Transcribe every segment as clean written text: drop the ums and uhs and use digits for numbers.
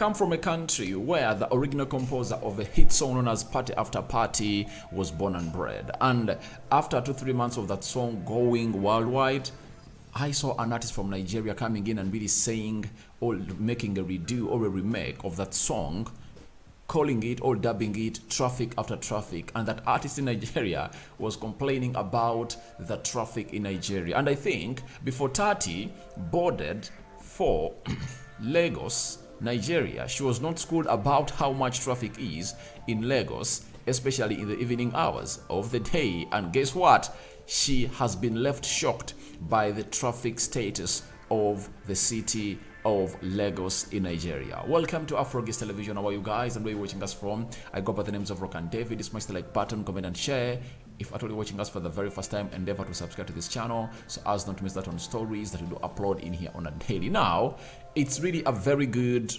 come from a country where the original composer of a hit song known as Party After Party was born and bred. And after 2-3 months of that song going worldwide, I saw an artist from Nigeria coming in and really saying or making a redo or a remake of that song, calling it or dubbing it Traffic After Traffic. And that artist in Nigeria was complaining about the traffic in Nigeria. And I think before Tsatsii boarded for Lagos, Nigeria, she was not schooled about how much traffic is in Lagos, especially in the evening hours of the day. And guess what? She has been left shocked by the traffic status of the city of Lagos in Nigeria. Welcome to Afro Television. How are you guys and where are you watching us from? I go by the names of Rock and David. Smash the like button, comment and share. If at all you're watching us for the very first time, endeavor to subscribe to this channel so as not to miss out on stories that we do upload in here on a daily. Now, it's really a very good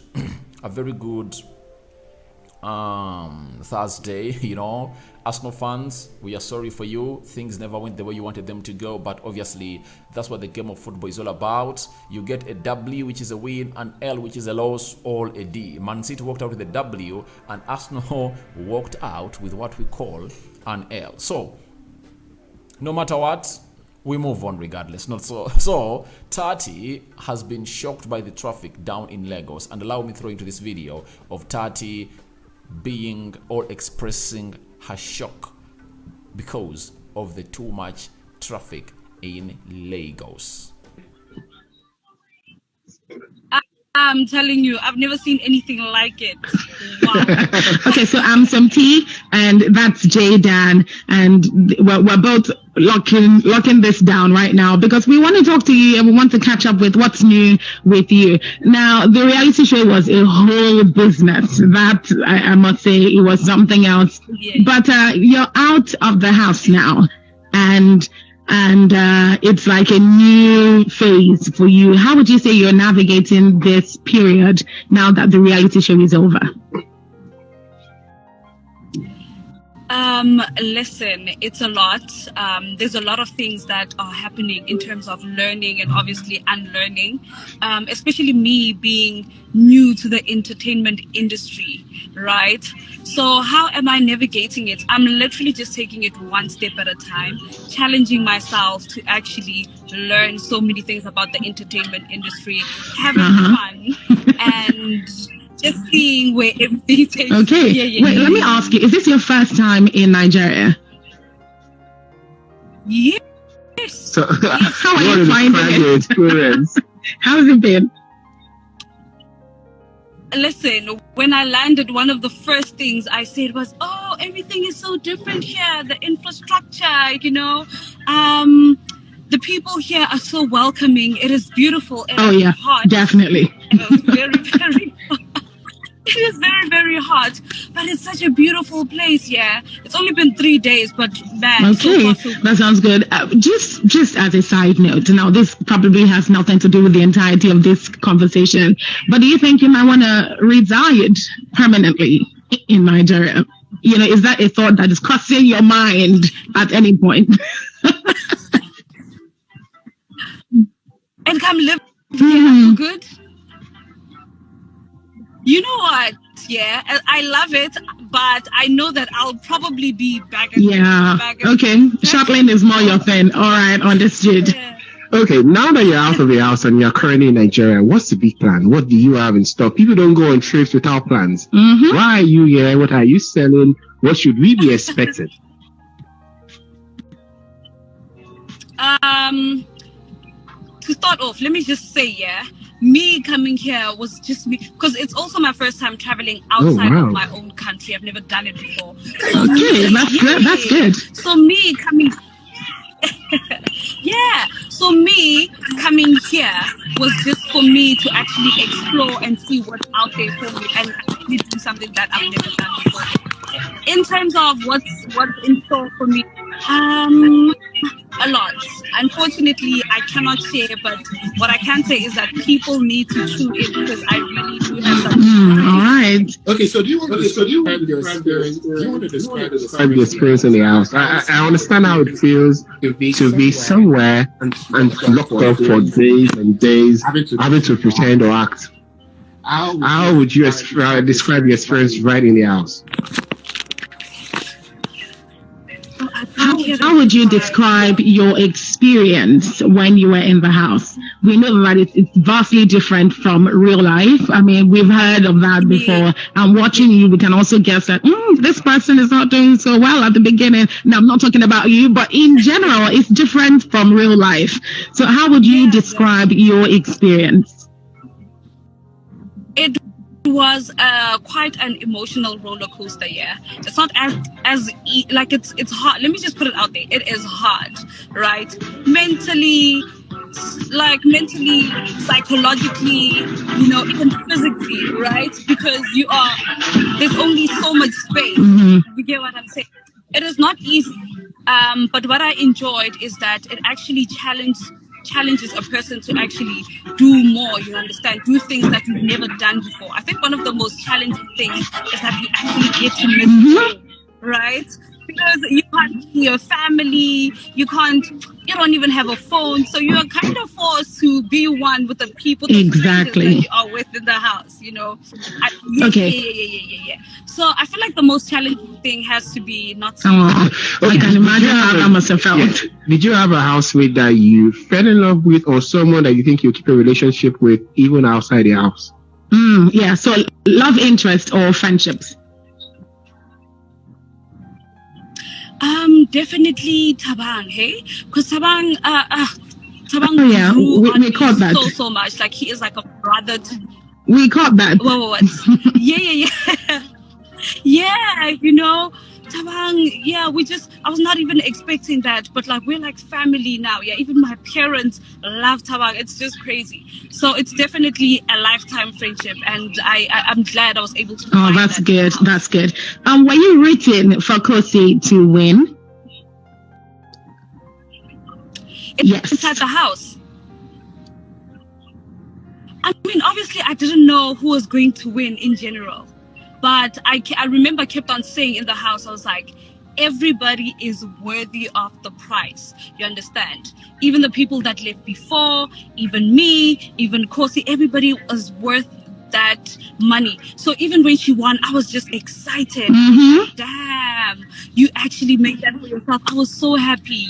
Thursday, you know. Arsenal fans, we are sorry for you. Things never went the way you wanted them to go, but obviously that's what the game of football is all about. You get a W, which is a win, an L, which is a loss, all a D. Man City walked out with a W, and Arsenal walked out with what we call an L. So no matter what, we move on regardless. Not so. So Tsatsii has been shocked by the traffic down in Lagos, and allow me to throw into this video of Tsatsii being or expressing her shock because of the too much traffic in Lagos. I'm telling you, I've never seen anything like it. Wow. Okay, so I'm some T, and that's J Dan, and we're both locking this down right now because we want to talk to you and we want to catch up with what's new with you. Now, the reality show was a whole business. That I must say, it was something else. Yeah. But you're out of the house now, and it's like a new phase for you. How would you say you're navigating this period now that the reality show is over? Listen, it's a lot. There's a lot of things that are happening in terms of learning and obviously unlearning, especially me being new to the entertainment industry, right? So how am I navigating it? I'm literally just taking it one step at a time, challenging myself to actually learn so many things about the entertainment industry, having fun, and just seeing where everything takes. Okay. Wait, let me ask you, is this your first time in Nigeria? Yes. So, how are you finding it? Experience? How has it been? Listen, when I landed, one of the first things I said was, oh, everything is so different here. The infrastructure, you know, the people here are so welcoming. It is beautiful. And hot. Definitely. It was very, very hot. It is very, very hot, but it's such a beautiful place. Yeah, it's only been 3 days, but man. Okay, that sounds good. Just as a side note, now this probably has nothing to do with the entirety of this conversation, but do you think you might want to reside permanently in Nigeria? You know, is that a thought that is crossing your mind at any point? And come live here for good. You know what? Yeah, I love it, but I know that I'll probably be back. Okay. Shuttling is more your thing. All right, understood. Yeah. Okay, now that you're out of the house and you're currently in Nigeria, what's the big plan? What do you have in stock? People don't go on trips without plans. Why are you here? What are you selling? What should we be expecting? To start off, let me just say, me coming here was just me, because it's also my first time traveling outside of my own country. I've never done it before. So that's good. So me coming, so me coming here was just for me to actually explore and see what's out there for me and actually do something that I've never done before. In terms of what's in store for me, a lot. Unfortunately, I cannot share, but what I can say is that people need to tune in because I really do have something. All right. Okay, so do you want to describe the experience in the house? I understand how it feels to be somewhere and locked up for days and days, having to pretend or act. How would you describe your experience right in the house? How would you describe your experience when you were in the house? We know that it's vastly different from real life. I mean, we've heard of that before. And watching you, we can also guess that this person is not doing so well at the beginning. Now, I'm not talking about you, but in general, it's different from real life. So how would you describe your experience? It was quite an emotional roller coaster. Yeah, it's not like it's hard. Let me just put it out there. It is hard, right? Mentally, psychologically, even physically, right? Because there's only so much space. You get what I'm saying? It is not easy. But what I enjoyed is that it actually challenges a person to actually do more, you understand, do things that you've never done before. I think one of the most challenging things is that you actually get to miss home, right? Because you can't see your family, you don't even have a phone, so you're kind of forced to be one with the people that you are with in the house, Okay. So I feel like the most challenging thing has to be not to... I can imagine how that must have felt. Yeah. Did you have a housemate that you fell in love with, or someone that you think you'll keep a relationship with even outside the house? Yeah, so love interest or friendships? Definitely Tabang, hey? Because Tabang we caught that so much. Like, he is like a brother to me. We caught that. What? Yeah, Tabang, I was not even expecting that, but like, we're like family now. Yeah, even my parents love Tabang. It's just crazy. So it's definitely a lifetime friendship, and I'm glad I was able to. Oh, that's good. That's good. Were you written for Kosi to win? Yes. Inside the house. I mean, obviously, I didn't know who was going to win in general. But I remember I kept on saying in the house, I was like, everybody is worthy of the prize. You understand? Even the people that left before, even me, even Kosi, everybody was worth that money. So even when she won, I was just excited. Damn, you actually made that for yourself. I was so happy,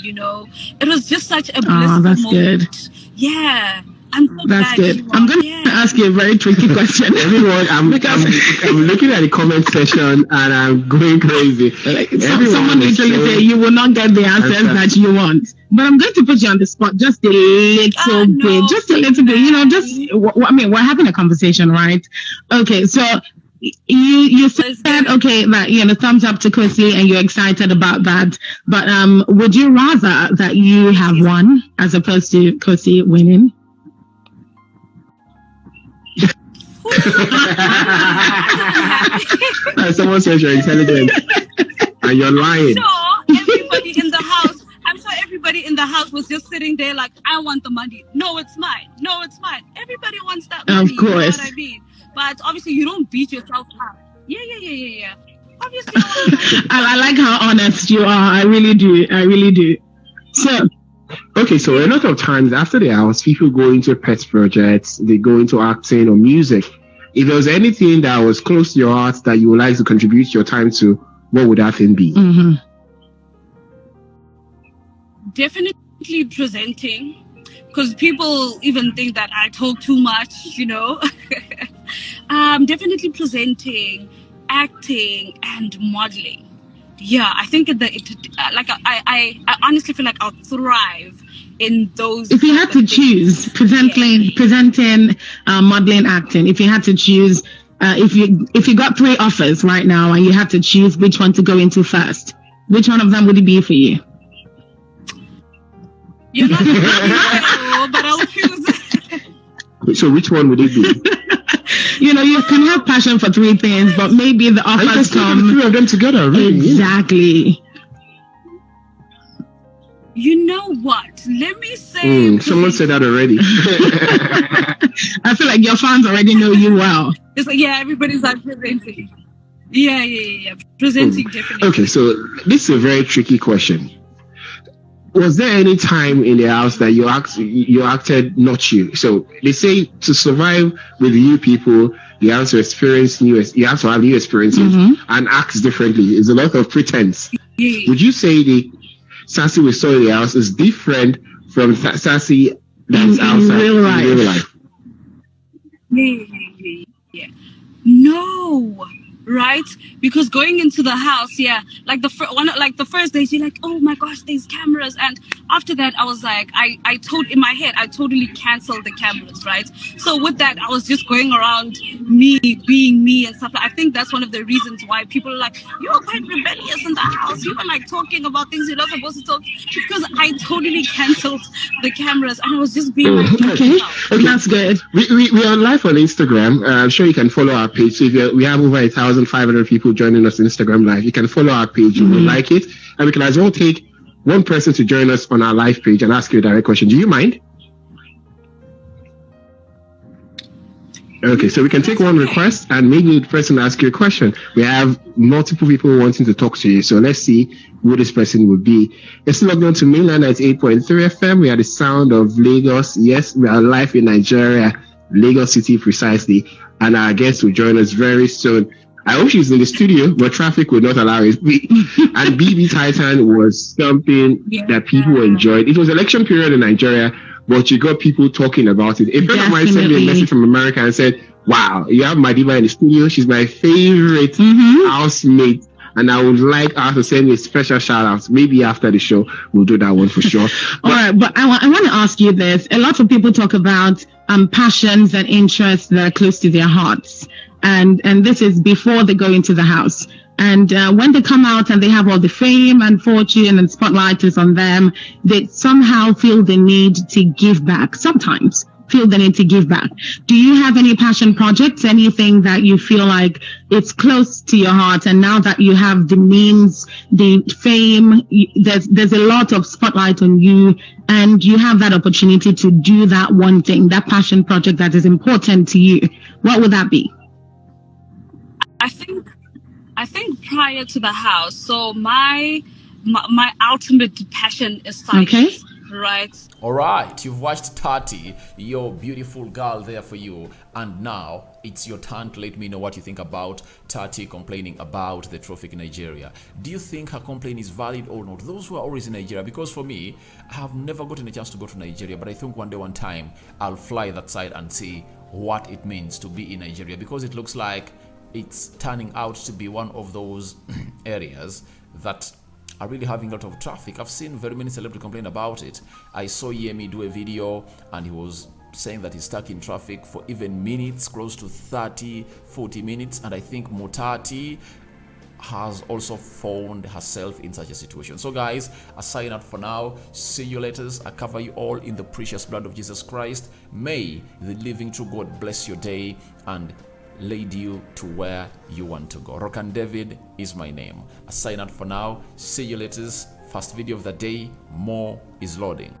It was just such a blissful that's moment. Good. Yeah. I'm so That's good. I'm going to ask you a very tricky question. Everyone, I'm looking at the comment section and I'm going crazy. Someone literally say you will not get the answers that you want. But I'm going to put you on the spot just a little bit. Just a little bit. We're having a conversation, right? Okay, so you said that thumbs up to Kosi and you're excited about that. But would you rather that you have won as opposed to Kosi winning? Someone says you're intelligent and you're lying. I'm sure everybody in the house was just sitting there like, I want the money. No, it's mine. Everybody wants that money. Of course. You know what I mean? But obviously you don't beat yourself up. Yeah. Obviously. I like how honest you are. I really do. So okay, so a lot of times after the house, people go into pet projects, they go into acting or music. If there was anything that was close to your heart that you would like to contribute your time to, what would that thing be? Definitely presenting, because people even think that I talk too much, Definitely presenting, acting, and modeling. Yeah, I think I honestly feel like I'll thrive in those. If you had to choose presenting, modeling, acting, if you had to choose, if you got 3 offers right now and you had to choose which one to go into first, which one of them would it be for you? You're not but I'll choose. So which one would it be? You can have passion for 3 things, but maybe the offers come. 3 of them together, really. Exactly. You know what? Let me say. Someone said that already. I feel like your fans already know you well. It's like, everybody's like presenting. Yeah. Presenting, definitely. Okay, so this is a very tricky question. Was there any time in the house that you acted not you? So they say to survive with you people, you have to experience you have to have new experiences and act differently. It's a lot of pretense. Yeah. Would you say the Tsatsii we saw in the house is different from Tsatsii that's outside real life? in real life? Yeah. No, right? Because going into the house, like the first days, you're like, oh my gosh, there's cameras, and after that, I was like, in my head, I totally canceled the cameras, right? So with that, I was just going around me being me and stuff. I think that's one of the reasons why people are like, you're quite rebellious in the house. You were like talking about things you're not supposed to talk, because I totally canceled the cameras and I was just being like, okay, that's good. We are live on Instagram. I'm sure you can follow our page. So if we have over 1,500 people joining us on Instagram live, you can follow our page. You will like it, and we can as well take one person to join us on our live page and ask you a direct question. Do you mind? Okay, so we can take one request and maybe the person ask you a question. We have multiple people wanting to talk to you, so let's see who this person would be. It's logged on to mainland at 8.3 FM. We are the sound of Lagos. Yes, we are live in Nigeria, Lagos City precisely, and our guest will join us very soon. I hope she's in the studio, but traffic would not allow it. And BB Titan was something that people enjoyed. It was election period in Nigeria, but you got people talking about it. A friend of mine sent me a message from America and said, wow, you have Madiba in the studio. She's my favorite housemate. And I would like her to send me a special shout out. Maybe after the show, we'll do that one for sure. All right, but I want to ask you this. A lot of people talk about passions and interests that are close to their hearts. And this is before they go into the house. And when they come out and they have all the fame and fortune and spotlight is on them, they somehow feel the need to give back. Sometimes feel the need to give back. Do you have any passion projects, anything that you feel like it's close to your heart, and now that you have the means, the fame, there's a lot of spotlight on you, and you have that opportunity to do that one thing, that passion project that is important to you? What would that be? I think prior to the house, so my ultimate passion is science. Okay. Right. All right, you've watched Tati, your beautiful girl there for you, and now it's your turn to let me know what you think about Tati complaining about the traffic in Nigeria. Do you think her complaint is valid or not? Those who are always in Nigeria, because for me, I have never gotten a chance to go to Nigeria, but I think one day, one time, I'll fly that side and see what it means to be in Nigeria, because it looks like it's turning out to be one of those areas that are really having a lot of traffic. I've seen very many celebrities complain about it. I saw Yemi do a video and he was saying that he's stuck in traffic for even minutes, close to 30, 40 minutes. And I think Mutati has also found herself in such a situation. So guys, I sign out for now. See you later. I cover you all in the precious blood of Jesus Christ. May the living true God bless your day and lead you to where you want to go. Rokan David is my name. I sign out for now. See you later. First video of the day. More is loading.